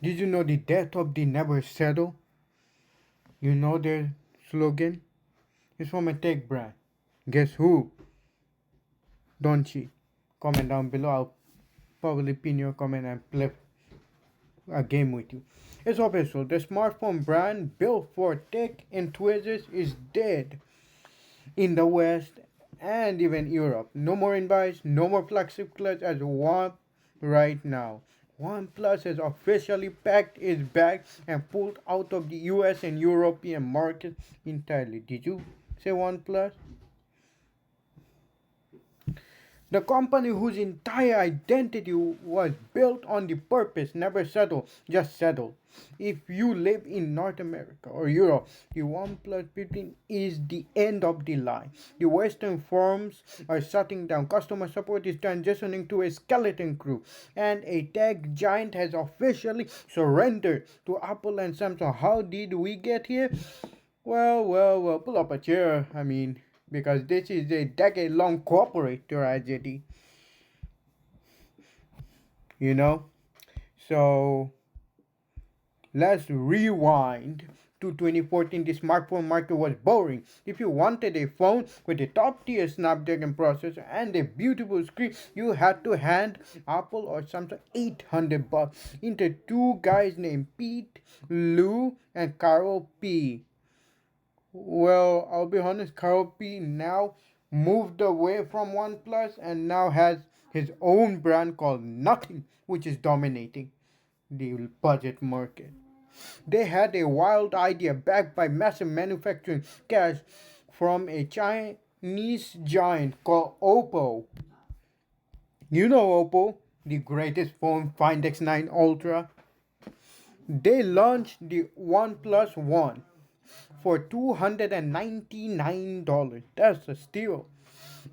Did you know the death of the never settle? You know their slogan? It's from a tech brand. Guess who? Don't cheat. Comment down below. I'll probably pin your comment and play a game with you. It's official. The smartphone brand built for tech enthusiasts is dead in the West and even Europe. No more invites, no more flagship clutch as one right now. OnePlus has officially packed its bags and pulled out of the US and European market entirely. Did you say OnePlus? The company whose entire identity was built on the purpose never settle, just settle. If you live in North America or Europe, the OnePlus 15 is the end of the line. The Western firms are shutting down. Customer support is transitioning to a skeleton crew. And a tech giant has officially surrendered to Apple and Samsung. How did we get here? Well, pull up a chair. Because this is a decade long corporate tragedy, you know? So let's rewind to 2014. The smartphone market was boring. If you wanted a phone with a top tier Snapdragon processor and a beautiful screen, you had to hand Apple or Samsung $800 into two guys named Pete Lou and Carol P. Well, I'll be honest, Carl P now moved away from OnePlus and now has his own brand called Nothing, which is dominating the budget market. They had a wild idea backed by massive manufacturing cash from a Chinese giant called Oppo. You know Oppo, the greatest phone, Find X9 Ultra. They launched the OnePlus One for $299. That's a steal.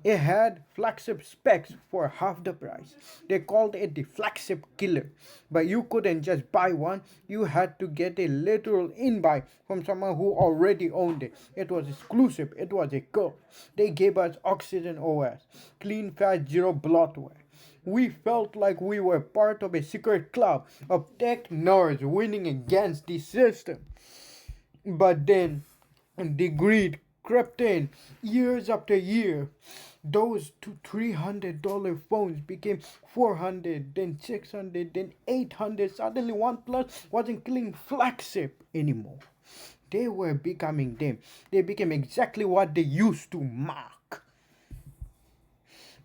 It had flagship specs for half the price. They called it the flagship killer. But you couldn't just buy one, you had to get a literal invite from someone who already owned it. It was exclusive, it was a code. They gave us Oxygen OS, clean, fast, zero bloatware. We felt like we were part of a secret club of tech nerds winning against the system. But then the greed crept in years after year. Those two $300 phones became 400, then 600, then 800. Suddenly, OnePlus wasn't killing flagship anymore. They were becoming them. They became exactly what they used to mark.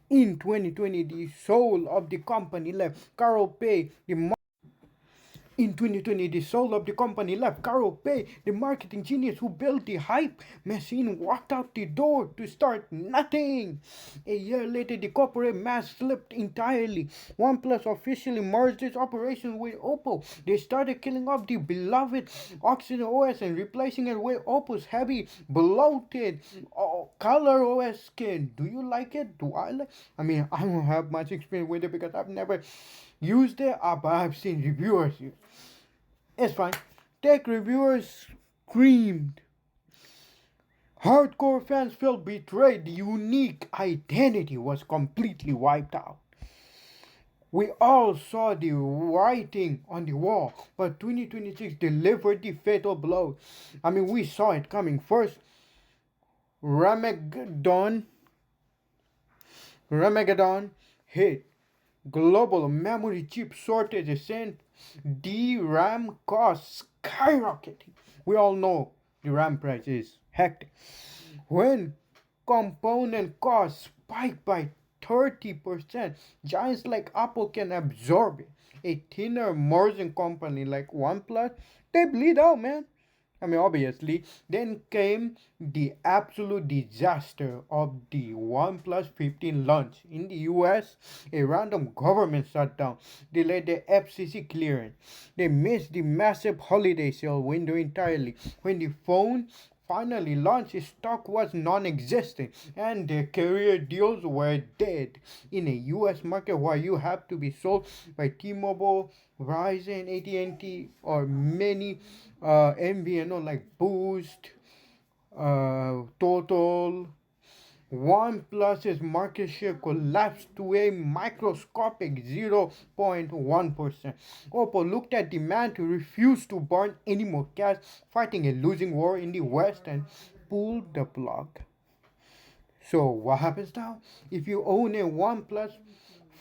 In 2020, the soul of the company left. Carol Pei, the in 2020, the soul of the company left. Carol Pei, the marketing genius who built the hype machine, walked out the door to start nothing. A year later, the corporate mask slipped entirely. OnePlus officially merged its operation with Oppo. They started killing off the beloved Oxygen OS and replacing it with Oppo's heavy, bloated, color OS skin. Do you like it? Do I like? I don't have much experience with it because I've never used it, but I've seen reviewers use. It's fine. Tech reviewers screamed. Hardcore fans felt betrayed. The unique identity was completely wiped out. We all saw the writing on the wall, but 2026 delivered the fatal blow. We saw it coming. First, Ramageddon, Ramageddon hit. Global memory chip shortages sent DRAM costs skyrocketing. We all know the RAM price is hectic. When component costs spike by 30%, giants like Apple can absorb it. A thinner emerging company like OnePlus, they bleed out, man. Obviously, then came the absolute disaster of the OnePlus 15 launch. In the US, a random government shutdown delayed the FCC clearance. They missed the massive holiday sale window entirely. When the phone finally launched, its stock was non-existent and their carrier deals were dead. In a US market where you have to be sold by T-Mobile, Verizon, AT&T, or many MVNO like Boost, Total, OnePlus's market share collapsed to a microscopic 0.1%. Oppo looked at demand to refuse to burn any more cash, fighting a losing war in the West, and pulled the plug. So what happens now? If you own a OnePlus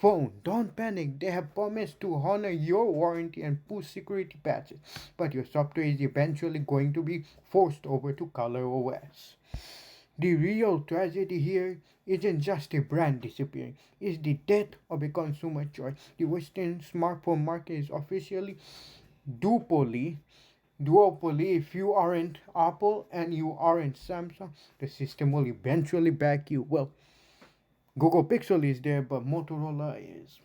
phone, don't panic. They have promised to honor your warranty and push security patches, but your software is eventually going to be forced over to ColorOS. The real tragedy here isn't just a brand disappearing, it's the death of a consumer choice. The Western smartphone market is officially duopoly. Duopoly, if you aren't Apple and you aren't Samsung, the system will eventually back you. Well, Google Pixel is there, but Motorola is.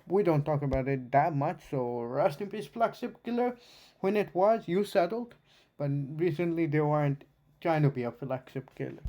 We don't talk about it that much, so rest in peace, flagship killer. When it was, you settled, but recently they weren't trying to be a flagship killer.